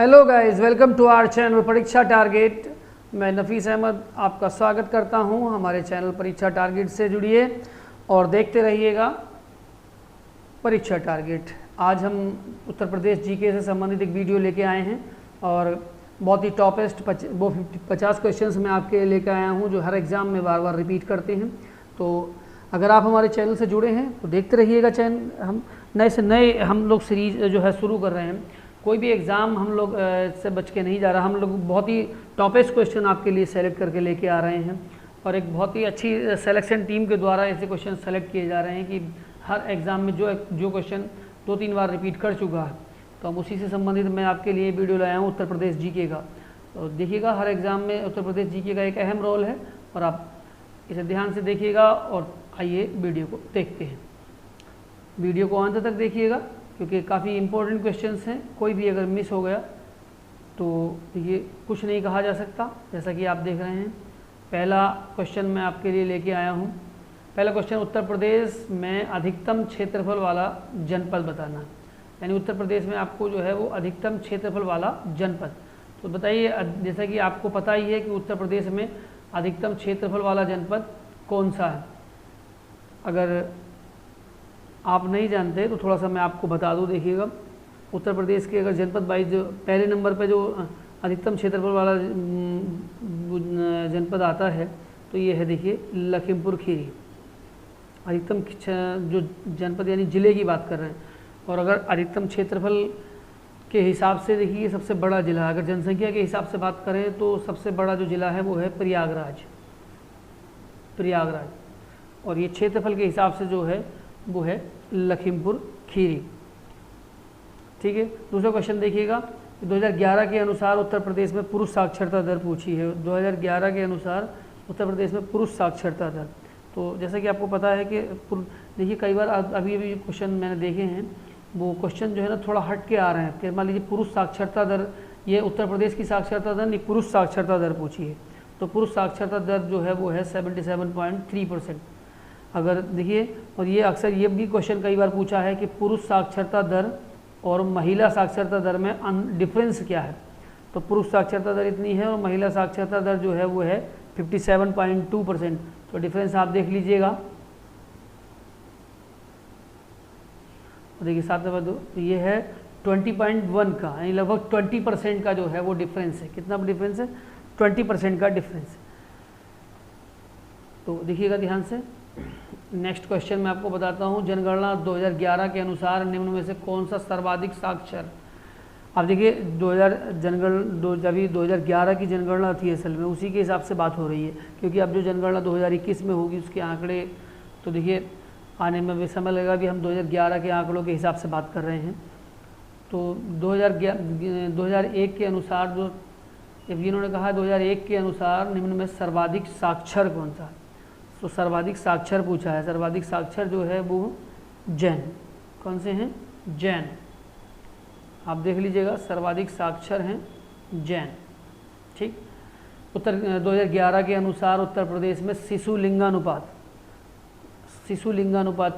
Hello guys, welcome to our channel Pariksha target. मैं नफीस अहमद आपका स्वागत करता हूं। हमारे चैनल परीक्षा टारगेट से जुड़िए और देखते रहिएगा परीक्षा टारगेट। आज हम उत्तर प्रदेश जीके से संबंधित एक वीडियो लेके आए हैं और बहुत ही टॉपेस्ट 50 क्वेश्चंस मैं आपके लिए लेकर आया हूं जो हर एग्ज़ाम में बार बार रिपीट करते हैं। तो अगर आप हमारे चैनल से जुड़े हैं तो देखते रहिएगा चैनल। हम नए से नए हम लोग सीरीज जो है शुरू कर रहे हैं। कोई भी एग्ज़ाम हम लोग से बच के नहीं जा रहा। हम लोग बहुत ही टॉपेस्ट क्वेश्चन आपके लिए सेलेक्ट करके लेके आ रहे हैं और एक बहुत ही अच्छी सिलेक्शन टीम के द्वारा ऐसे क्वेश्चन सेलेक्ट किए जा रहे हैं कि हर एग्ज़ाम में जो क्वेश्चन 2-3 बार रिपीट कर चुका है, तो हम उसी से संबंधित मैं आपके लिए वीडियो लाया हूँ उत्तर प्रदेश जीके का। तो देखिएगा, हर एग्ज़ाम में उत्तर प्रदेश जीके का एक अहम रोल है और आप इसे ध्यान से देखिएगा। और आइए वीडियो को देखते हैं। वीडियो को अंत तक देखिएगा क्योंकि काफ़ी इंपॉर्टेंट क्वेश्चंस हैं। कोई भी अगर मिस हो गया तो ये कुछ नहीं कहा जा सकता। जैसा कि आप देख रहे हैं, पहला क्वेश्चन मैं आपके लिए लेके आया हूँ। पहला क्वेश्चन, उत्तर प्रदेश में अधिकतम क्षेत्रफल वाला जनपद बताना। यानी उत्तर प्रदेश में आपको जो है वो अधिकतम क्षेत्रफल वाला जनपद। तो बताइए, जैसा कि आपको पता ही है कि उत्तर प्रदेश में अधिकतम क्षेत्रफल वाला जनपद कौन सा है। अगर आप नहीं जानते तो थोड़ा सा मैं आपको बता दूं। देखिएगा, उत्तर प्रदेश के अगर जनपद वाइज जो पहले नंबर पे जो अधिकतम क्षेत्रफल वाला जनपद आता है तो ये है, देखिए, लखीमपुर खीरी। अधिकतम जो जनपद यानी ज़िले की बात कर रहे हैं। और अगर अधिकतम क्षेत्रफल के हिसाब से देखिए सबसे बड़ा ज़िला, अगर जनसंख्या के हिसाब से बात करें तो सबसे बड़ा जो ज़िला है वो है प्रयागराज। और ये क्षेत्रफल के हिसाब से जो है वो है लखीमपुर खीरी। ठीक है। दूसरा क्वेश्चन देखिएगा, 2011 के अनुसार उत्तर प्रदेश में पुरुष साक्षरता दर पूछी है। 2011 के अनुसार उत्तर प्रदेश में पुरुष साक्षरता दर। तो जैसा कि आपको पता है कि देखिए कई बार अभी क्वेश्चन मैंने देखे हैं, वो क्वेश्चन जो है ना थोड़ा हट के आ रहे हैं कि मान लीजिए पुरुष साक्षरता दर, ये उत्तर प्रदेश की साक्षरता दर नहीं, पुरुष साक्षरता दर पूछी है। तो पुरुष साक्षरता दर जो है वो है 77.3%। अगर देखिए, और ये अक्सर ये भी क्वेश्चन कई बार पूछा है कि पुरुष साक्षरता दर और महिला साक्षरता दर में डिफरेंस क्या है। तो पुरुष साक्षरता दर इतनी है और महिला साक्षरता दर जो है वो है 57.2%। तो डिफरेंस आप देख लीजिएगा। देखिए 7 नंबर 2, तो ये है 20.1 का, यानी लगभग 20% का जो है वो डिफरेंस है। कितना डिफरेंस है? 20% का डिफरेंस है। तो देखिएगा ध्यान से। नेक्स्ट क्वेश्चन मैं आपको बताता हूँ, जनगणना 2011 के अनुसार निम्न में से कौन सा सर्वाधिक साक्षर। अब देखिए, जब 2011 की जनगणना थी असल में उसी के हिसाब से बात हो रही है, क्योंकि अब जो जनगणना 2021 में होगी उसके आंकड़े तो देखिए आने में भी समय लगेगा। भी हम 2011 के आंकड़ों के हिसाब से बात कर रहे हैं। तो 2001 के अनुसार जो इन्होंने कहा 2001 के अनुसार निम्न में सर्वाधिक साक्षर कौन सा। तो सर्वाधिक साक्षर पूछा है। सर्वाधिक साक्षर जो है वो जैन। कौन से हैं? जैन। आप देख लीजिएगा, सर्वाधिक साक्षर हैं जैन। ठीक। 2011 के अनुसार उत्तर प्रदेश में शिशु लिंगानुपात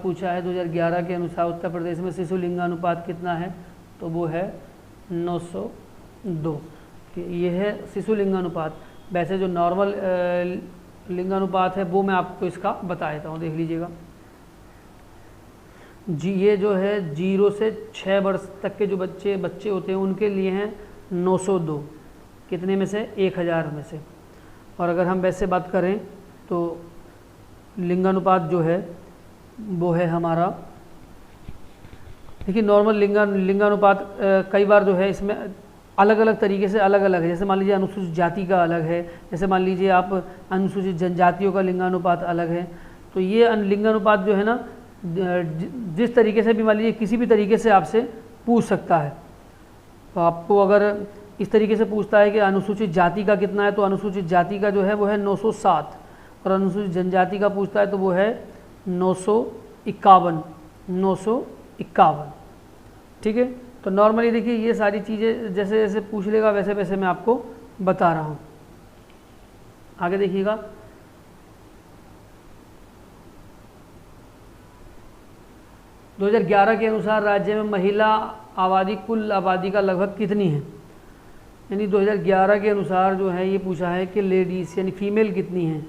पूछा है। 2011 के अनुसार उत्तर प्रदेश में शिशु लिंगानुपात कितना है? तो वो है 902। ये है शिशु लिंगानुपात। वैसे जो नॉर्मल लिंगानुपात है वो मैं आपको इसका बता देता हूँ, देख लीजिएगा जी। ये जो है 0 से 6 वर्ष तक के जो बच्चे होते हैं उनके लिए हैं 902। कितने में से? 1000 में से। और अगर हम वैसे बात करें तो लिंगानुपात जो है वो है हमारा, देखिए नॉर्मल लिंगानुपात कई बार जो है इसमें अलग अलग तरीके से अलग अलग है। जैसे मान लीजिए अनुसूचित जाति का अलग है, जैसे मान लीजिए आप अनुसूचित जनजातियों का लिंगानुपात अलग है। तो ये लिंगानुपात जो है ना, जिस तरीके से भी मान लीजिए किसी भी तरीके से आपसे पूछ सकता है। तो आपको अगर इस तरीके से पूछता है कि अनुसूचित जाति का कितना है, तो अनुसूचित जाति का जो है वो है 907। और अनुसूचित जनजाति का पूछता है तो वो है 951। ठीक है। तो नॉर्मली देखिए ये सारी चीज़ें जैसे जैसे पूछ लेगा वैसे वैसे मैं आपको बता रहा हूँ। आगे देखिएगा, 2011 के अनुसार राज्य में महिला आबादी कुल आबादी का लगभग कितनी है। यानी 2011 के अनुसार जो है ये पूछा है कि लेडीज़ यानी फ़ीमेल कितनी हैं,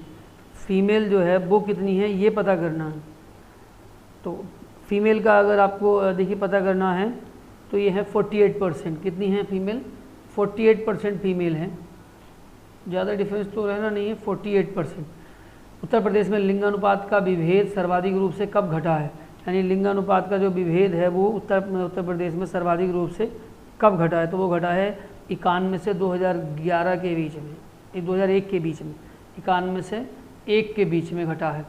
फ़ीमेल जो है वो कितनी है ये पता करना है। तो फ़ीमेल का अगर आपको देखिए पता करना है तो ये है 48%। कितनी है फ़ीमेल? 48% फ़ीमेल हैं, ज़्यादा डिफरेंस तो रहना नहीं है, 48%। उत्तर प्रदेश में लिंगानुपात का विभेद सर्वाधिक रूप से कब घटा है? यानी लिंगानुपात का जो विभेद है वो उत्तर प्रदेश में सर्वाधिक रूप से कब घटा है? तो वो घटा है 91 से 2011 के बीच में, 2001 के बीच में, 91 से 1 के बीच में घटा है।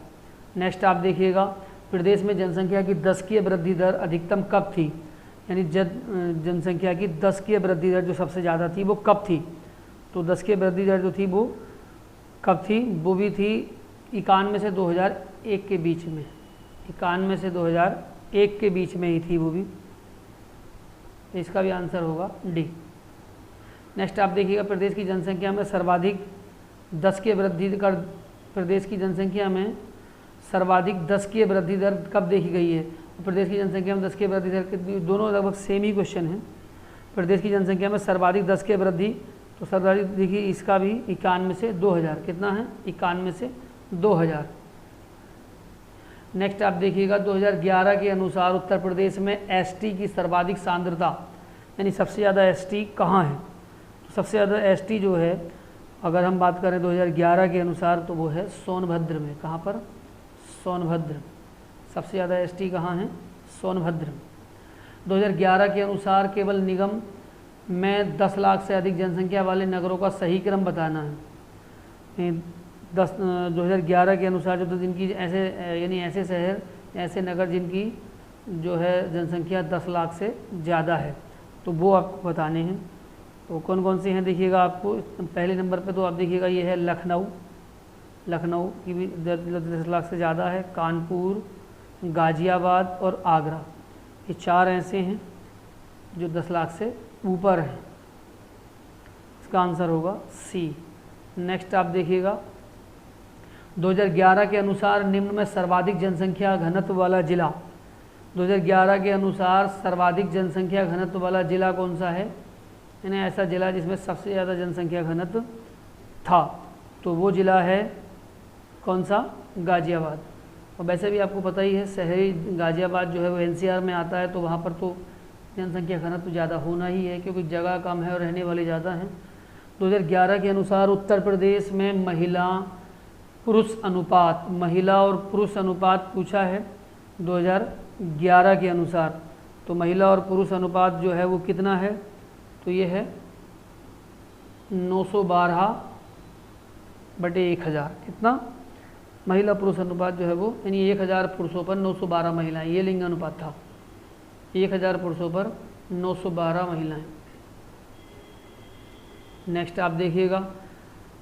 नेक्स्ट आप देखिएगा, प्रदेश में जनसंख्या की 10कीय वृद्धि दर अधिकतम कब थी? यानी जनसंख्या की 10कीय वृद्धि दर जो सबसे ज़्यादा थी वो कब थी? तो 10कीय वृद्धि दर जो थी वो कब थी? वो भी थी 91 से 2001 के बीच में, 91 से 2001 के बीच में ही थी वो भी। इसका भी आंसर होगा डी। नेक्स्ट आप देखिएगा, प्रदेश की जनसंख्या में सर्वाधिक 10कीय वृद्धि कर प्रदेश की जनसंख्या में सर्वाधिक 10कीय वृद्धि दर कब देखी गई है? प्रदेश की जनसंख्या में 10कीय वृद्धि दर कितनी? दोनों लगभग सेम ही क्वेश्चन है। प्रदेश की जनसंख्या में सर्वाधिक 10कीय वृद्धि, तो सर्वाधिक देखिए इसका भी 91 से 2000। कितना है? 91 से 2000। नेक्स्ट आप देखिएगा, 2011 के अनुसार उत्तर प्रदेश में एसटी की सर्वाधिक सांद्रता, यानी सबसे ज़्यादा एसटी कहाँ है? तो सबसे ज़्यादा एसटी जो है अगर हम बात करें 2011 के अनुसार तो वो है सोनभद्र में। कहाँ पर? सोनभद्र। सबसे ज़्यादा एसटी कहाँ है? सोनभद्र। 2011 के अनुसार केवल निगम में 10 लाख से अधिक जनसंख्या वाले नगरों का सही क्रम बताना है। 2011 के अनुसार जो तो जिनकी ऐसे यानी ऐसे शहर, ऐसे नगर जिनकी जो है जनसंख्या 10 लाख से ज़्यादा है, तो वो आपको बताने हैं। तो कौन कौन से हैं देखिएगा आपको। पहले नंबर पे तो आप देखिएगा ये है लखनऊ, लखनऊ की भी 10 लाख से ज़्यादा है। कानपुर, गाज़ियाबाद और आगरा, ये 4 ऐसे हैं जो 10 लाख से ऊपर हैं। इसका आंसर होगा सी। नेक्स्ट आप देखिएगा, 2011 के अनुसार निम्न में सर्वाधिक जनसंख्या घनत्व वाला जिला, 2011 के अनुसार सर्वाधिक जनसंख्या घनत्व वाला जिला कौन सा है? यानी ऐसा जिला जिसमें सबसे ज़्यादा जनसंख्या घनत्व था, तो वो जिला है कौन सा? गाज़ियाबाद। और वैसे भी आपको पता ही है शहरी गाज़ियाबाद जो है वो एनसीआर में आता है, तो वहाँ पर तो जनसंख्या घनत्व ज़्यादा होना ही है क्योंकि जगह कम है और रहने वाले ज़्यादा हैं। 2011 के अनुसार उत्तर प्रदेश में महिला पुरुष अनुपात, महिला और पुरुष अनुपात पूछा है 2011 के अनुसार। तो महिला और पुरुष अनुपात जो है वो कितना है? तो ये है 912/1000। कितना? महिला पुरुष अनुपात जो है वो, यानी 1000 पुरुषों पर 912 महिलाएं, ये लिंग अनुपात था। 1000 पुरुषों पर 912 महिलाएं। नेक्स्ट आप देखिएगा,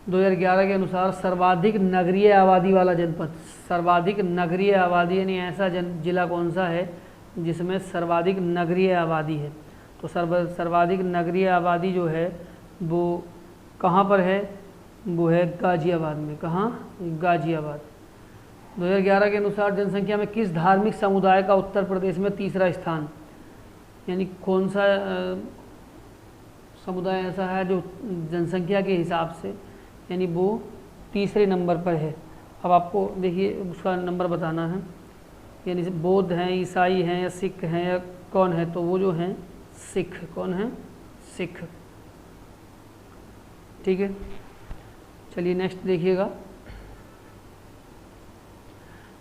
2011 के अनुसार सर्वाधिक नगरीय आबादी वाला जनपद, सर्वाधिक नगरीय आबादी यानी ऐसा जिला कौन सा है जिसमें सर्वाधिक नगरीय आबादी है? तो सर्वाधिक नगरीय आबादी जो है वो कहाँ पर है? वो है गाज़ियाबाद में। कहाँ? गाज़ियाबाद। 2011 के अनुसार जनसंख्या में किस धार्मिक समुदाय का उत्तर प्रदेश में तीसरा स्थान, यानी कौन सा समुदाय ऐसा है जो जनसंख्या के हिसाब से यानी वो तीसरे नंबर पर है? अब आपको देखिए उसका नंबर बताना है, यानी बौद्ध हैं, ईसाई हैं या सिख हैं या कौन है? तो वो जो हैं सिख। कौन है? सिख। ठीक है, चलिए नेक्स्ट देखिएगा,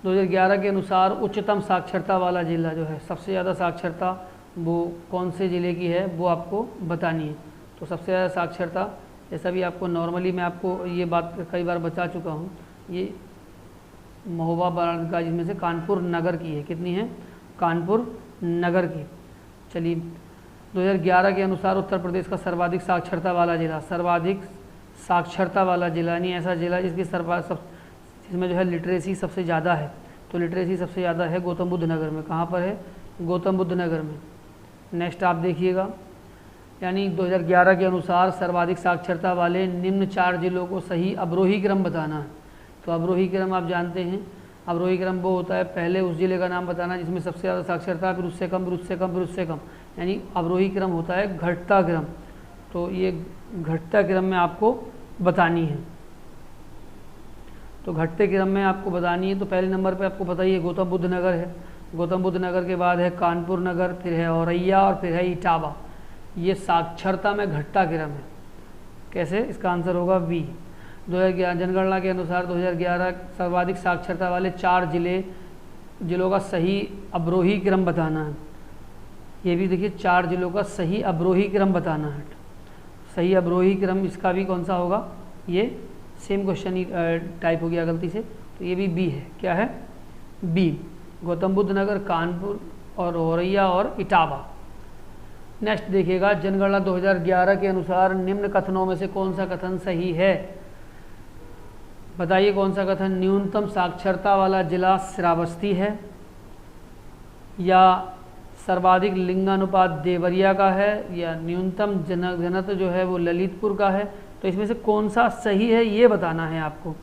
2011 के अनुसार उच्चतम साक्षरता वाला जिला जो है, सबसे ज़्यादा साक्षरता वो कौन से ज़िले की है वो आपको बतानी है। तो सबसे ज़्यादा साक्षरता, जैसा भी आपको नॉर्मली मैं आपको ये बात कई बार बता चुका हूँ, ये महोबा वाराणसी जिसमें से कानपुर नगर की है। कितनी है? कानपुर नगर की। चलिए, 2011 के अनुसार उत्तर प्रदेश का सर्वाधिक साक्षरता वाला जिला, सर्वाधिक साक्षरता वाला जिला यानी ऐसा जिला जिसकी जिसमें जो है लिटरेसी सबसे ज़्यादा है। तो लिटरेसी सबसे ज़्यादा है गौतम बुद्ध नगर में। कहाँ पर है? गौतम बुद्ध नगर में। नेक्स्ट आप देखिएगा, यानी 2011 के अनुसार सर्वाधिक साक्षरता वाले निम्न 4 जिलों को सही अवरोही क्रम बताना है। तो अवरोही क्रम आप जानते हैं, अवरोही क्रम वो होता है पहले उस जिले का नाम बताना जिसमें सबसे ज़्यादा साक्षरता, फिर उससे कम, फिर उससे कम, फिर उससे कम, यानी अवरोही क्रम होता है घटता क्रम। तो ये घटता क्रम में आपको बतानी है। तो घटते क्रम में आपको बतानी है। तो पहले नंबर पे आपको पता ही है गौतम बुद्ध नगर है, गौतम बुद्ध नगर के बाद है कानपुर नगर, फिर है औरैया और फिर है इटावा। ये साक्षरता में घटता क्रम है। कैसे? इसका आंसर होगा बी। 2011 जनगणना के अनुसार 2011 सर्वाधिक साक्षरता वाले 4 जिलों का सही अवरोही क्रम बताना है। ये भी देखिए 4 जिलों का सही अवरोही क्रम बताना है। सही अवरोही क्रम इसका भी कौन सा होगा? ये सेम क्वेश्चन ही टाइप हो गया गलती से, तो ये भी बी है। क्या है? बी। गौतम बुद्ध नगर, कानपुर और औरैया और इटावा। नेक्स्ट देखिएगा, जनगणना 2011 के अनुसार निम्न कथनों में से कौन सा कथन सही है? बताइए कौन सा कथन न्यूनतम साक्षरता वाला जिला श्रावस्ती है, या सर्वाधिक लिंगानुपात देवरिया का है, या न्यूनतम घनत्व जो है वो ललितपुर का है? तो इसमें से कौन सा सही है ये बताना है आपको।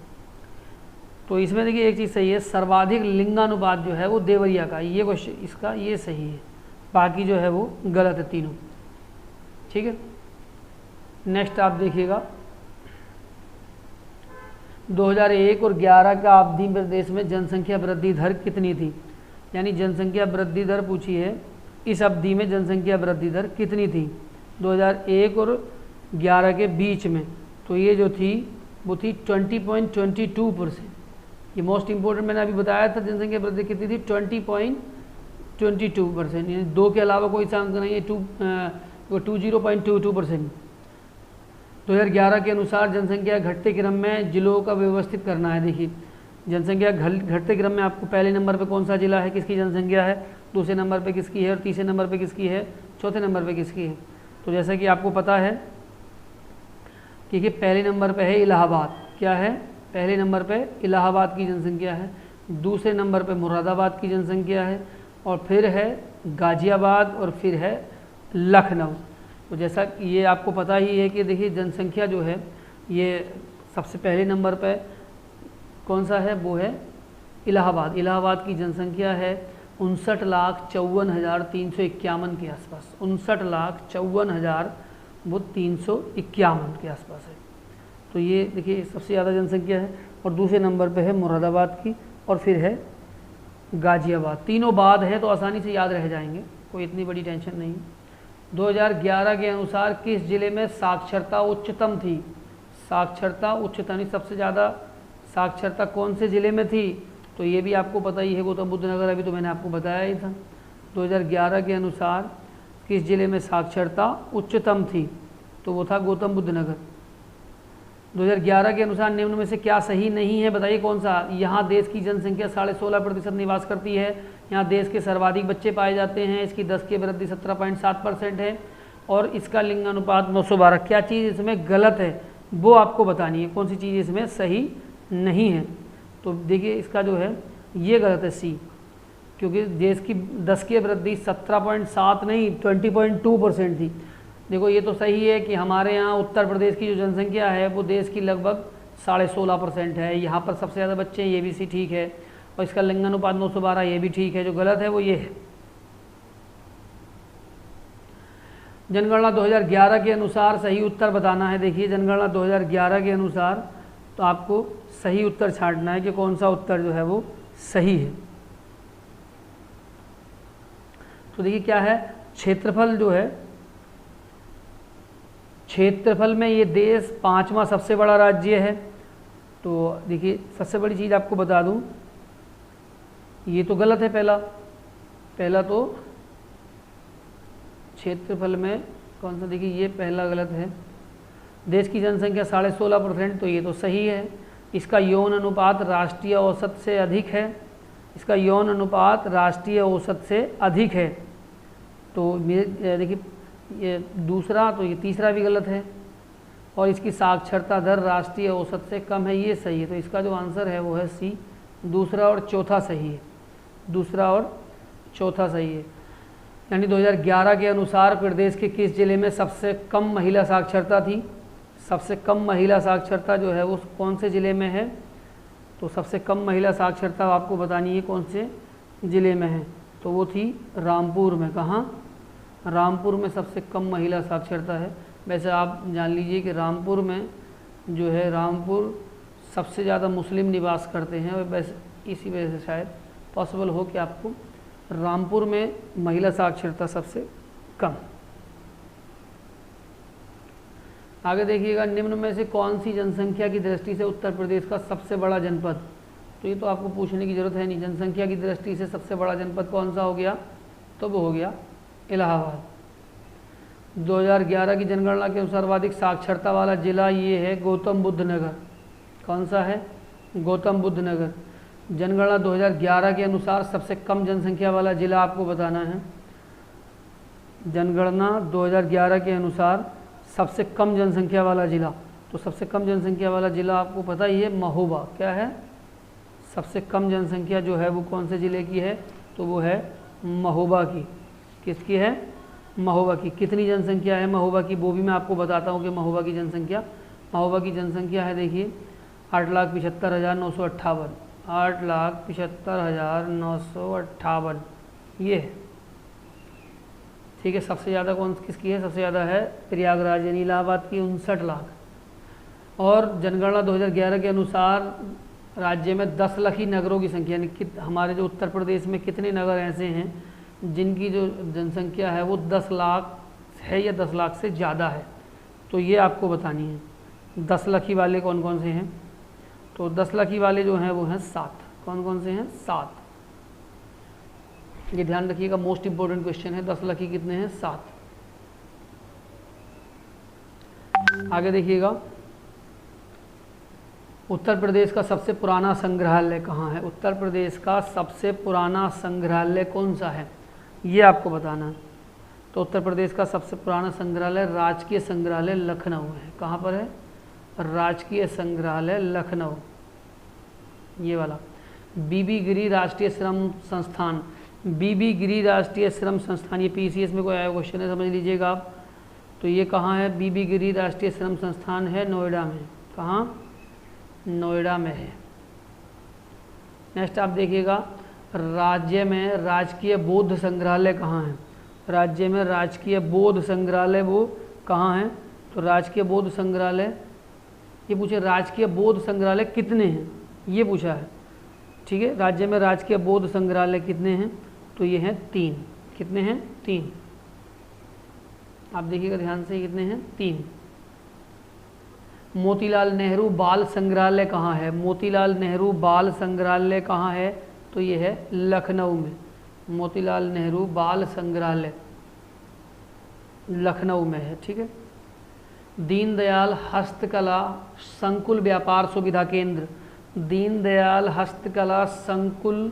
तो इसमें देखिए एक चीज़ सही है, सर्वाधिक लिंगानुपात जो है वो देवरिया का, ये क्वेश्चन इसका ये सही है, बाकी जो है वो गलत है तीनों। ठीक है। नेक्स्ट आप देखिएगा, 2001 और 11 का अवधि में प्रदेश में जनसंख्या वृद्धि दर कितनी थी? यानी जनसंख्या वृद्धि दर पूछी है, इस अवधि में जनसंख्या वृद्धि दर कितनी थी 2001 और 11 के बीच में? तो ये जो थी वो थी 20.22%। ये मोस्ट इंपॉर्टेंट मैंने अभी बताया था, जनसंख्या वृद्धि कितनी थी 20.22%, यानी 2 के अलावा कोई सा अंक नहीं है, 20.22%। 2011 के अनुसार जनसंख्या घटते क्रम में जिलों का व्यवस्थित करना है। देखिए जनसंख्या घटते क्रम में आपको पहले नंबर पे कौन सा जिला है, किसकी जनसंख्या है, दूसरे नंबर पे किसकी है, और तीसरे नंबर पे किसकी है, चौथे नंबर पे किसकी है। तो जैसा कि आपको पता है कि पहले नंबर पे है इलाहाबाद। क्या है? पहले नंबर पे इलाहाबाद की जनसंख्या है, दूसरे नंबर पे मुरादाबाद की जनसंख्या है, और फिर है गाजियाबाद, और फिर है लखनऊ। तो जैसा ये आपको पता ही है कि देखिए जनसंख्या जो है ये सबसे पहले नंबर पे कौन सा है, वो है इलाहाबाद। इलाहाबाद की जनसंख्या है 59,54,351 के आसपास, 59,54,351 के आसपास है। तो ये देखिए सबसे ज़्यादा जनसंख्या है, और दूसरे नंबर पे है मुरादाबाद की, और फिर है गाजियाबाद। तीनों बाद है तो आसानी से याद रह जाएंगे, कोई इतनी बड़ी टेंशन नहीं। 2011 के अनुसार किस जिले में साक्षरता उच्चतम थी? साक्षरता उच्चतम, सबसे ज़्यादा साक्षरता कौन से ज़िले में थी? तो ये भी आपको पता ही है, गौतम बुद्ध नगर, अभी तो मैंने आपको बताया ही था। 2011 के अनुसार किस जिले में साक्षरता उच्चतम थी? तो वो था गौतम बुद्ध नगर। 2011 के अनुसार निम्न में से क्या सही नहीं है? बताइए कौन सा? यहाँ देश की जनसंख्या 16.5% निवास करती है, यहाँ देश के सर्वाधिक बच्चे पाए जाते हैं, इसकी 10 की वृद्धि 17.7% है, और इसका लिंगानुपात 912। क्या चीज़ इसमें गलत है वो आपको बतानी है, कौन सी चीज़ इसमें सही नहीं है। तो देखिए इसका जो है ये गलत है, सी, क्योंकि देश की 10 की वृद्धि 17.7 नहीं 20.2% थी। देखो ये तो सही है कि हमारे यहाँ उत्तर प्रदेश की जो जनसंख्या है वो देश की लगभग 16.5% है, यहाँ पर सबसे ज़्यादा बच्चे हैं, ये भी सी ठीक है, और इसका लिंगानुपात 912, ये भी ठीक है। जो गलत है वो ये है। जनगणना 2011 के अनुसार सही उत्तर बताना है। देखिए जनगणना 2011 के अनुसार तो आपको सही उत्तर छांटना है कि कौन सा उत्तर जो है वो सही है। तो देखिए क्या है, क्षेत्रफल जो है, क्षेत्रफल में ये देश 5वां सबसे बड़ा राज्य है। तो देखिए सबसे बड़ी चीज़ आपको बता दूं, ये तो गलत है। पहला तो क्षेत्रफल में कौन सा, देखिए ये पहला गलत है। देश की जनसंख्या 16.5%, तो ये तो सही है। इसका यौन अनुपात राष्ट्रीय औसत से अधिक है, इसका यौन अनुपात राष्ट्रीय औसत से अधिक है। तो देखिए ये दूसरा, तो ये तीसरा भी गलत है, और इसकी साक्षरता दर राष्ट्रीय औसत से कम है, ये सही है। तो इसका जो आंसर है वो है सी, दूसरा और चौथा सही है, दूसरा और चौथा सही है। यानी 2011 के अनुसार प्रदेश के किस जिले में सबसे कम महिला साक्षरता थी? सबसे कम महिला साक्षरता जो है वो कौन से ज़िले में है? तो सबसे कम महिला साक्षरता आपको बतानी है कौन से ज़िले में है, तो वो थी रामपुर में। कहाँ? रामपुर में सबसे कम महिला साक्षरता है। वैसे आप जान लीजिए कि रामपुर में जो है, रामपुर सबसे ज़्यादा मुस्लिम निवास करते हैं, और वैसे इसी वजह से शायद पॉसिबल हो कि आपको रामपुर में महिला साक्षरता सबसे कम। आगे देखिएगा, निम्न में से कौन सी जनसंख्या की दृष्टि से उत्तर प्रदेश का सबसे बड़ा जनपद, तो ये तो आपको पूछने की ज़रूरत है नहीं, जनसंख्या की दृष्टि से सबसे बड़ा जनपद कौन सा हो गया, तो वो हो गया इलाहाबाद। 2011 की जनगणना के अनुसार सर्वाधिक साक्षरता वाला जिला ये है गौतम बुद्ध नगर। कौन सा है, गौतम बुद्ध नगर। जनगणना 2011 के अनुसार सबसे कम जनसंख्या वाला जिला आपको बताना है। जनगणना 2011 के अनुसार सबसे कम जनसंख्या वाला जिला, तो सबसे कम जनसंख्या वाला जिला आपको पता ही है, महोबा। क्या है, सबसे कम जनसंख्या जो है वो कौन से ज़िले की है, तो वो है महोबा की। किसकी है, महोबा की। कितनी जनसंख्या है महोबा की, वो भी मैं आपको बताता हूँ कि महोबा की जनसंख्या है, देखिए 8,75,958, 8,75,958 ये है। ठीक है, सबसे ज़्यादा कौन किसकी है, सबसे ज़्यादा है प्रयागराज यानी इलाहाबाद की 59 लाख। और जनगणना 2011 के अनुसार राज्य में 10 लाखी नगरों की संख्या, यानी हमारे जो उत्तर प्रदेश में कितने नगर ऐसे हैं जिनकी जो जनसंख्या है वो 10 लाख है या 10 लाख से ज़्यादा है, तो ये आपको बतानी है। 10 लाखी वाले कौन कौन से हैं, तो 10 लाखी वाले जो हैं वो हैं 7। कौन कौन से हैं, 7। ये ध्यान रखिएगा, मोस्ट इंपॉर्टेंट क्वेश्चन है। 10 लाखी कितने हैं, 7। आगे देखिएगा, उत्तर प्रदेश का सबसे पुराना संग्रहालय कहाँ है, उत्तर प्रदेश का सबसे पुराना संग्रहालय कौन सा है, ये आपको बताना है। तो उत्तर प्रदेश का सबसे पुराना संग्रहालय राजकीय संग्रहालय लखनऊ है। कहाँ पर है, राजकीय संग्रहालय लखनऊ, ये वाला। बीबी गिरी राष्ट्रीय श्रम संस्थान, बीबी गिरी राष्ट्रीय श्रम संस्थान, ये पीसीएस में कोई आया क्वेश्चन है, समझ लीजिएगा आप। तो ये कहाँ है, बीबी गिरी राष्ट्रीय श्रम संस्थान है नोएडा में। कहाँ, नोएडा में है। नेक्स्ट आप देखिएगा, राज्य में राजकीय बौद्ध संग्रहालय कहाँ है, राज्य में राजकीय बौद्ध संग्रहालय वो कहाँ है, तो राजकीय बौद्ध संग्रहालय, ये पूछे राजकीय बौद्ध संग्रहालय कितने हैं, ये पूछा है। ठीक है, राज्य में राजकीय बौद्ध संग्रहालय कितने हैं, तो ये हैं 3। कितने हैं, 3। आप देखिएगा ध्यान से, कितने हैं, 3। मोतीलाल नेहरू बाल संग्रहालय कहाँ है, मोतीलाल नेहरू बाल संग्रहालय कहाँ है, तो ये है लखनऊ में। मोतीलाल नेहरू बाल संग्रहालय लखनऊ में है। ठीक है, दीनदयाल हस्तकला संकुल व्यापार सुविधा केंद्र, दीनदयाल हस्तकला संकुल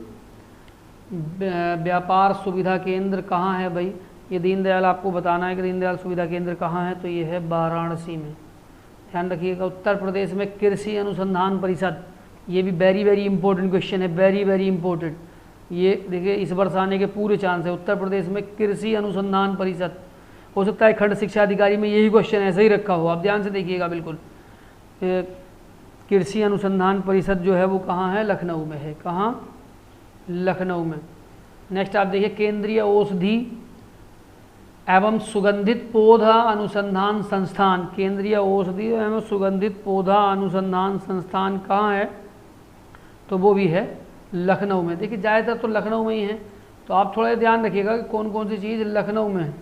व्यापार सुविधा केंद्र कहाँ है भाई, ये दीनदयाल आपको बताना है कि दीनदयाल सुविधा केंद्र कहाँ है, तो ये है वाराणसी में। ध्यान रखिएगा, उत्तर प्रदेश में कृषि अनुसंधान परिषद, ये भी वेरी वेरी इंपॉर्टेंट क्वेश्चन है, वेरी वेरी इंपॉर्टेंट। ये देखिए इस वर्ष आने के पूरे चांस है। उत्तर प्रदेश में कृषि अनुसंधान परिषद, हो सकता है खंड शिक्षा अधिकारी में यही क्वेश्चन ऐसे ही रखा हो, आप ध्यान से देखिएगा बिल्कुल। कृषि अनुसंधान परिषद जो है वो कहाँ है, लखनऊ में है। कहाँ, लखनऊ में। नेक्स्ट आप देखिए, केंद्रीय औषधि एवं सुगंधित पौधा अनुसंधान संस्थान, केंद्रीय औषधि एवं सुगंधित पौधा अनुसंधान संस्थान कहाँ है, तो वो भी है लखनऊ में। देखिए ज़्यादातर तो लखनऊ में ही है, तो आप थोड़ा ध्यान रखिएगा कि कौन कौन सी चीज़ लखनऊ में है।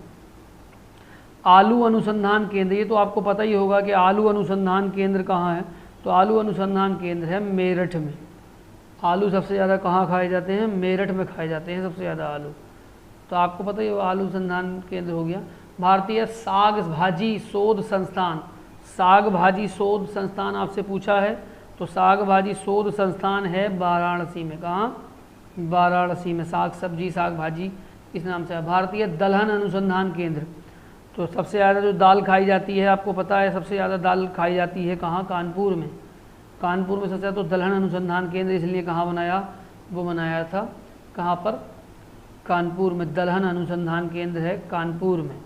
आलू अनुसंधान केंद्र, ये तो आपको पता ही होगा कि आलू अनुसंधान केंद्र कहाँ है, तो आलू अनुसंधान केंद्र है मेरठ में। आलू सबसे ज़्यादा कहाँ खाए जाते हैं, मेरठ में खाए जाते हैं सबसे ज़्यादा आलू, तो आपको पता ही होगा, आलू अनुसंधान केंद्र हो गया। भारतीय साग भाजी शोध संस्थान, साग भाजी शोध संस्थान आपसे पूछा है, तो साग भाजी शोध संस्थान है वाराणसी में। कहाँ, वाराणसी में। साग सब्जी साग भाजी इस नाम से है। भारतीय दलहन अनुसंधान केंद्र, तो सबसे ज़्यादा जो दाल खाई जाती है आपको पता है, सबसे ज़्यादा दाल खाई जाती है कहाँ, कानपुर में। कानपुर में सबसे ज़्यादा तो दलहन अनुसंधान केंद्र इसलिए कहाँ बनाया, वो बनाया था कहाँ पर, कानपुर में। दलहन अनुसंधान केंद्र है कानपुर में।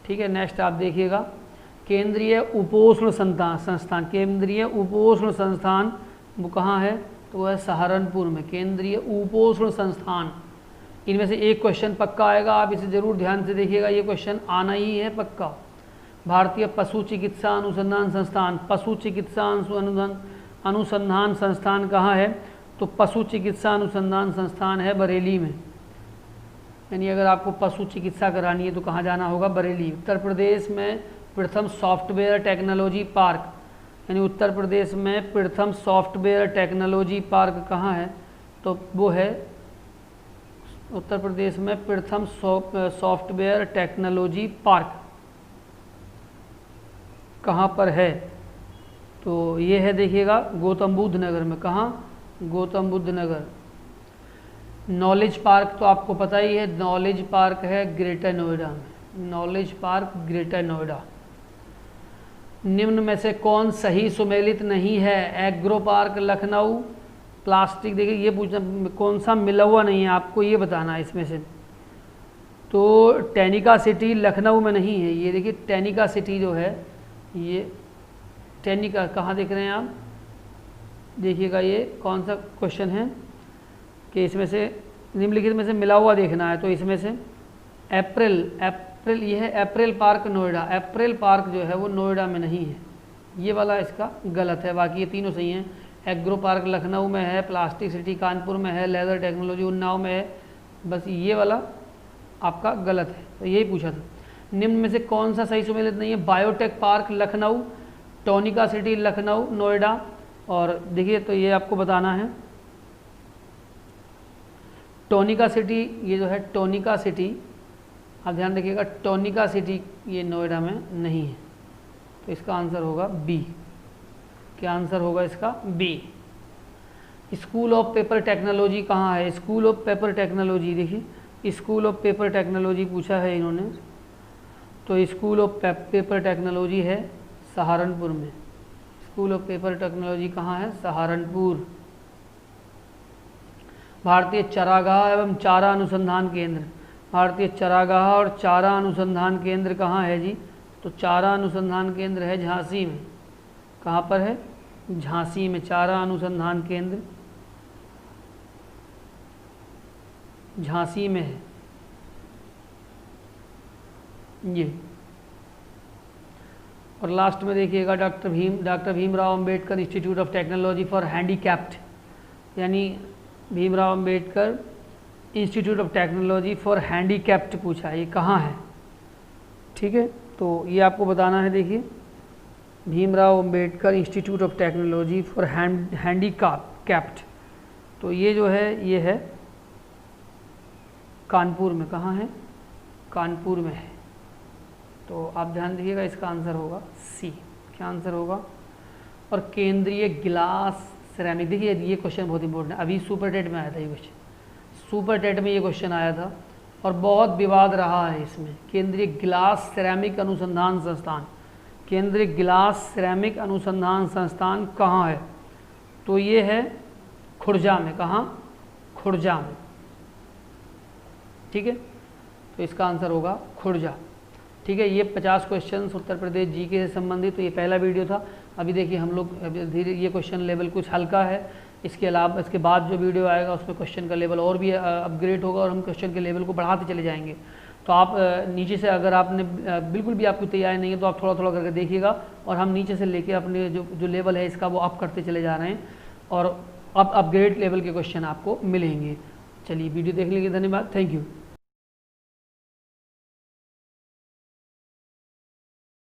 ठीक है, नेक्स्ट आप देखिएगा, केंद्रीय उपोष्ण संस्थान, केंद्रीय उपोष्ण संस्थान वो कहाँ है, तो वह है सहारनपुर में। केंद्रीय उपोष्ण संस्थान, इनमें से एक क्वेश्चन पक्का आएगा, आप इसे ज़रूर ध्यान से देखिएगा, ये क्वेश्चन आना ही है पक्का। भारतीय पशु चिकित्सा अनुसंधान संस्थान, पशु चिकित्सा अनुसंधान संस्थान कहाँ है? तो पशु चिकित्सा अनुसंधान संस्थान है बरेली में। यानी अगर आपको पशु चिकित्सा करानी है तो कहाँ जाना होगा? बरेली। उत्तर प्रदेश में प्रथम सॉफ्टवेयर टेक्नोलॉजी पार्क, यानी उत्तर प्रदेश में प्रथम सॉफ्टवेयर टेक्नोलॉजी पार्क कहाँ है? तो वो है उत्तर प्रदेश में प्रथम सॉफ्टवेयर टेक्नोलॉजी पार्क कहाँ पर है? तो ये है, देखिएगा, गौतम बुद्ध नगर में। कहाँ? गौतम बुद्ध नगर। नॉलेज पार्क तो आपको पता ही है, नॉलेज पार्क है ग्रेटर नोएडा में, नॉलेज पार्क ग्रेटर नोएडा। निम्न में से कौन सही सुमेलित नहीं है? एग्रो पार्क लखनऊ, प्लास्टिक, देखिए ये पूछना कौन सा मिला हुआ नहीं है, आपको ये बताना है इसमें से। तो टेनिका सिटी लखनऊ में नहीं है, ये देखिए टेनिका सिटी जो है, ये टेनिका कहाँ देख रहे हैं आप? देखिए ये कौन सा क्वेश्चन है कि इसमें से निम्नलिखित में से मिला हुआ देखना है। तो इसमें से अप्रैल ये है अप्रैल पार्क नोएडा, अप्रैल पार्क जो है वो नोएडा में नहीं है, ये वाला इसका गलत है, बाकी ये तीनों सही हैं। एग्रो पार्क लखनऊ में है, प्लास्टिक सिटी कानपुर में है, लेदर टेक्नोलॉजी उन्नाव में है, बस ये वाला आपका गलत है। तो यही पूछा था, निम्न में से कौन सा सही सुमेलित नहीं है? Biotech park Lucknow, Tronica city Lucknow Noida, और देखिए तो ये आपको बताना है टोनिका सिटी, ये जो है टोनिका सिटी, आप ध्यान रखिएगा, टोनिका सिटी ये नोएडा में नहीं है, तो इसका आंसर होगा बी। क्या आंसर होगा इसका? B. School of paper technology कहाँ है? स्कूल ऑफ पेपर टेक्नोलॉजी, देखिए स्कूल ऑफ पेपर टेक्नोलॉजी पूछा है इन्होंने, तो स्कूल ऑफ पेपर टेक्नोलॉजी है सहारनपुर में। स्कूल ऑफ पेपर टेक्नोलॉजी कहाँ है? सहारनपुर। भारतीय चारागाह एवं चारा अनुसंधान केंद्र, भारतीय चारागाह और चारा अनुसंधान केंद्र कहाँ है जी? तो चारा अनुसंधान केंद्र है झांसी में। कहाँ पर है? झांसी में चारा अनुसंधान केंद्र झांसी में है ये। और लास्ट में देखिएगा doctor Bhimrao Ambedkar institute of technology for handicapped, यानी Bhimrao Ambedkar institute of technology for handicapped पूछा है, ये कहाँ है? ठीक है, तो ये आपको बताना है। देखिए Bhimrao Ambedkar institute of technology for handicapped, तो ये जो है ये है कानपुर में। कहाँ है? कानपुर में है। तो आप ध्यान दीजिएगा, इसका आंसर होगा सी। क्या आंसर होगा? और केंद्रीय गिलास सिरेमिक, देखिए ये क्वेश्चन बहुत इंपॉर्टेंट है, अभी सुपर टेट में आया था ये क्वेश्चन, सुपर टेट में ये क्वेश्चन आया था और बहुत विवाद रहा है इसमें। केंद्रीय गिलास सिरेमिक अनुसंधान संस्थान, केंद्रीय गिलास सिरेमिक अनुसंधान संस्थान कहाँ है? तो ये है खुर्जा में। कहाँ? खुर्जा में। ठीक है, तो इसका आंसर होगा खुर्जा। ठीक है, ये 50 क्वेश्चन उत्तर प्रदेश जीके से संबंधित, तो ये पहला वीडियो था। अभी देखिए हम लोग धीरे, ये क्वेश्चन लेवल कुछ हल्का है, इसके अलावा इसके बाद जो वीडियो आएगा उसमें क्वेश्चन का लेवल और भी अपग्रेड होगा और हम क्वेश्चन के लेवल को बढ़ाते चले जाएंगे। तो आप नीचे से, अगर आपने बिल्कुल भी आपकी तैयारी नहीं है तो आप थोड़ा थोड़ा करके देखिएगा, और हम नीचे से लेके अपने जो लेवल है इसका वो अप करते चले जा रहे हैं, और अब अपग्रेड लेवल के क्वेश्चन आपको मिलेंगे। चलिए वीडियो देखने के लिए धन्यवाद, थैंक यू।